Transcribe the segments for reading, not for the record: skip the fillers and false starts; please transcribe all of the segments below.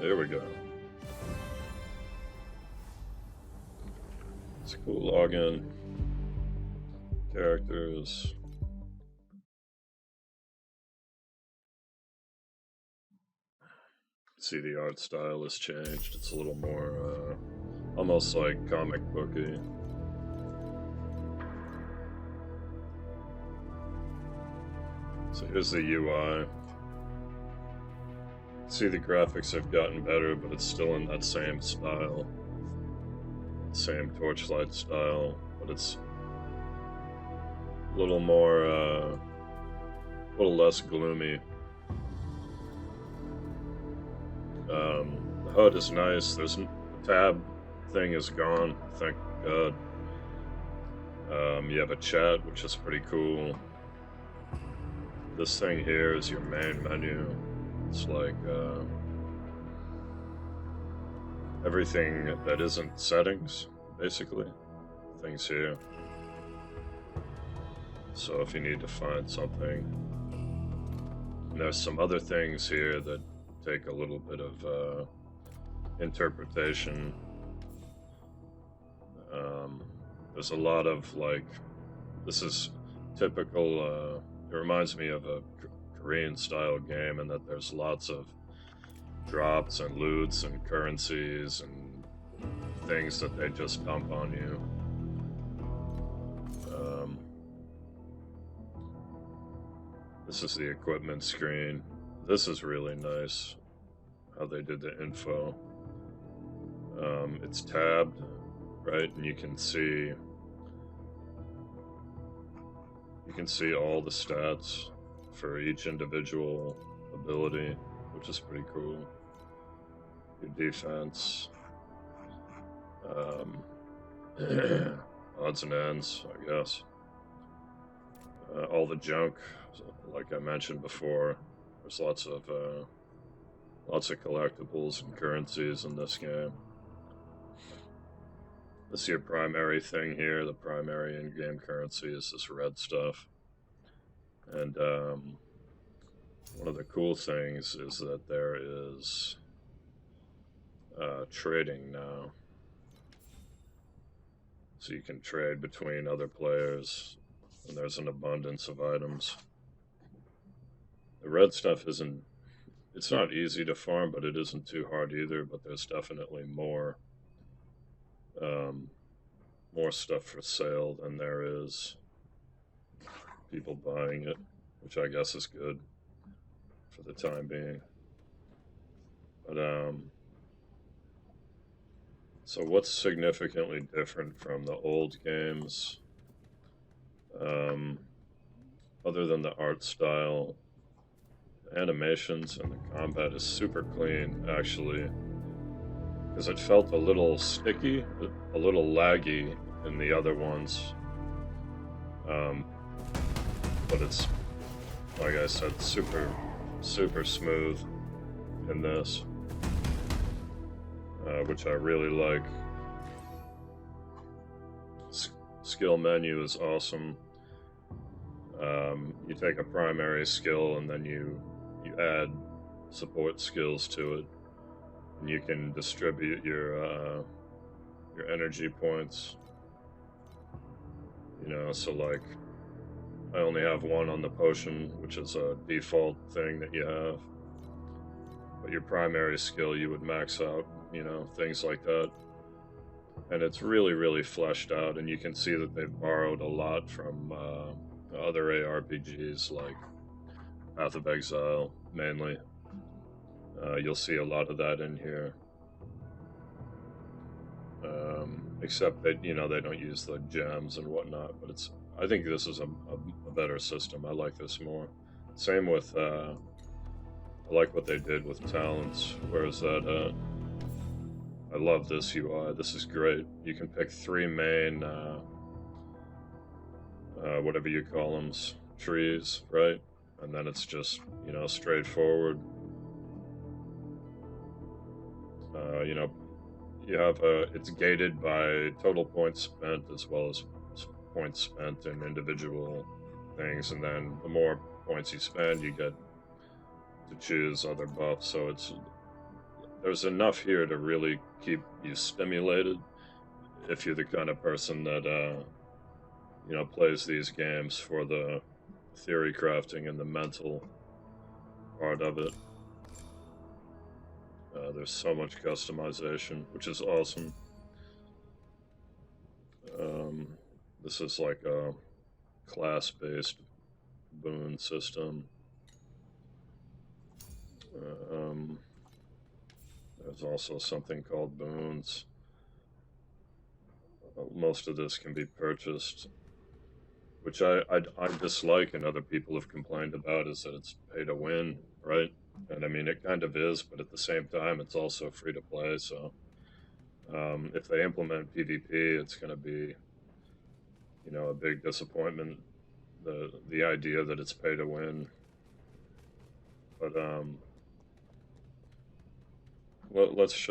There we go. It's a cool login. Characters. See, the art style has changed. It's a little more, almost like comic booky. So here's the UI. See, the graphics have gotten better, but it's still in that same style. Same torchlight style, but it's a little more, a little less gloomy. The HUD is nice. The tab thing is gone, thank God. You have a chat, which is pretty cool. This thing here is your main menu. It's like everything that isn't settings, basically. Things here. So if you need to find something, and there's some other things here that take a little bit of interpretation. There's a lot of, like, this is typical, it reminds me of a Korean style game, in that there's lots of drops and loots and currencies and things that they just dump on you. This is the equipment screen. This is really nice, how they did the info. It's tabbed, right? And you can see all the stats for each individual ability, which is pretty cool. Your defense, odds and ends, I guess. All the junk, like I mentioned before. There's lots of collectibles and currencies in this game. This is your primary thing here. The primary in-game currency is this red stuff. And one of the cool things is that there is trading now. So you can trade between other players, and there's an abundance of items. The red stuff isn't, it's not easy to farm, but it isn't too hard either, but there's definitely more stuff for sale than there is people buying it, which I guess is good for the time being. But so what's significantly different from the old games, other than the art style? Animations and the combat is super clean, actually, because it felt a little sticky, a little laggy in the other ones. But it's, like I said, super smooth in this, which I really like. Skill menu is awesome. You take a primary skill and then you add support skills to it, and you can distribute your energy points. You know, so like, I only have one on the potion, which is a default thing that you have. But your primary skill you would max out, you know, things like that. And it's really fleshed out, and you can see that they've borrowed a lot from other ARPGs like Path of Exile, mainly. You'll see a lot of that in here. Except that, you know, they don't use the gems and whatnot, but I think this is a better system. I like this more. Same with, I like what they did with talents. Where is that at? I love this UI. This is great. You can pick 3 main, whatever you call them, trees, right? And then it's just, you know, straightforward. You know, you have it's gated by total points spent as well as points spent in individual things, and then the more points you spend, you get to choose other buffs. So there's enough here to really keep you stimulated if you're the kind of person that you know, plays these games for the theory crafting and the mental part of it. There's so much customization, which is awesome. This is like a class-based boon system. Um, there's also something called boons. Most of this can be purchased, which I dislike and other people have complained about, is that it's pay to win, right? And I mean, it kind of is, but at the same time, it's also free to play. So if they implement PvP, it's going to be, you know, a big disappointment. The idea that it's pay to win, but let's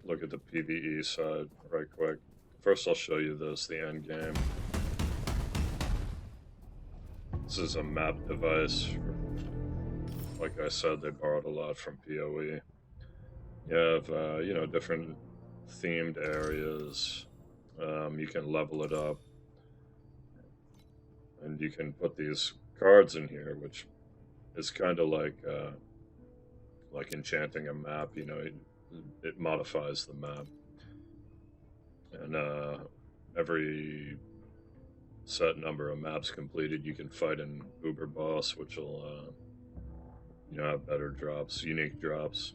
look at the PvE side right quick. First, I'll show you this, the end game. This is a map device. Like I said, they borrowed a lot from PoE. You have, you know, different themed areas. You can level it up. And you can put these cards in here, which is kind of like enchanting a map, you know, it modifies the map. And every set number of maps completed, you can fight an Uber boss, which will, you know, have better drops, unique drops.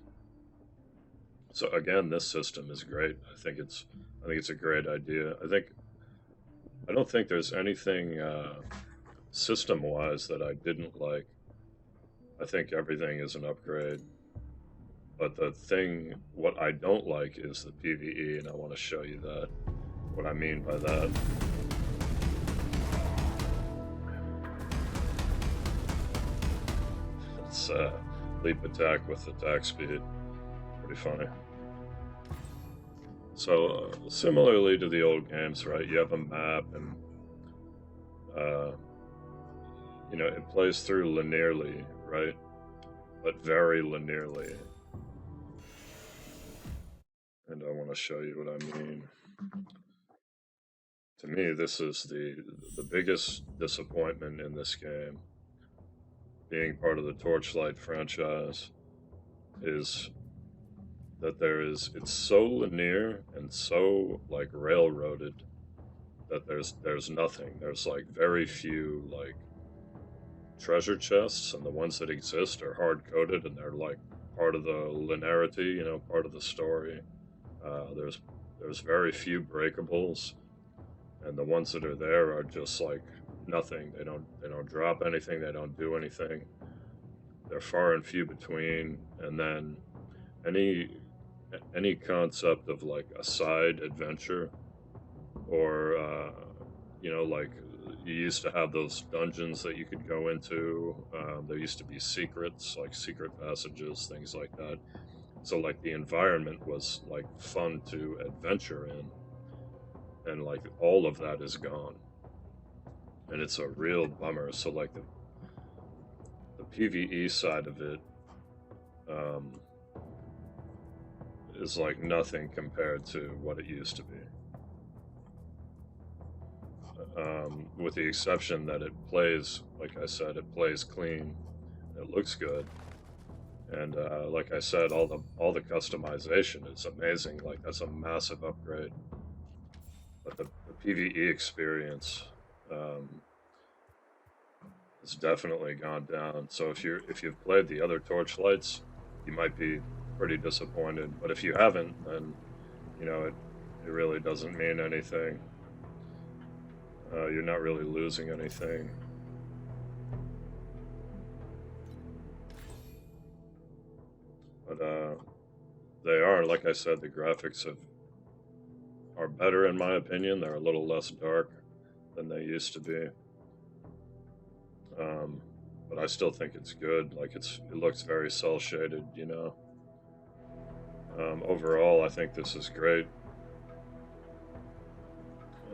So again, this system is great. I think it's a great idea. I don't think there's anything system-wise that I didn't like. I think everything is an upgrade. But what I don't like is the PvE, and I want to show you that. What I mean by that. It's leap attack with attack speed. Pretty funny. So similarly to the old games, right? You have a map, and you know, it plays through linearly, right? But very linearly. And I want to show you what I mean. To me, this is the biggest disappointment in this game, being part of the Torchlight franchise, is that it's so linear and so like railroaded that there's nothing. There's like very few like treasure chests, and the ones that exist are hard coded, and they're like part of the linearity, you know, part of the story. There's very few breakables, and the ones that are there are just like nothing. They don't drop anything. They don't do anything. They're far and few between. And then any concept of like a side adventure, or you know, like you used to have those dungeons that you could go into. There used to be secrets, like secret passages, things like that. So like the environment was like fun to adventure in, and like all of that is gone, and it's a real bummer. So like the PvE side of it is like nothing compared to what it used to be, with the exception that it plays, like I said, it plays clean, it looks good. And like I said, all the customization is amazing. Like that's a massive upgrade. But the PvE experience has definitely gone down. So if you've played the other Torchlights, you might be pretty disappointed. But if you haven't, then you know it really doesn't mean anything. You're not really losing anything. But they are, like I said, the graphics are better in my opinion. They're a little less dark than they used to be. But I still think it's good. Like it looks very cel shaded, you know. Overall, I think this is great.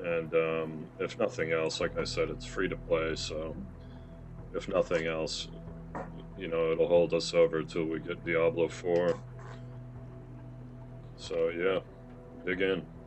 And if nothing else, like I said, it's free to play. So if nothing else, you know, it'll hold us over till we get Diablo 4. So yeah, dig in.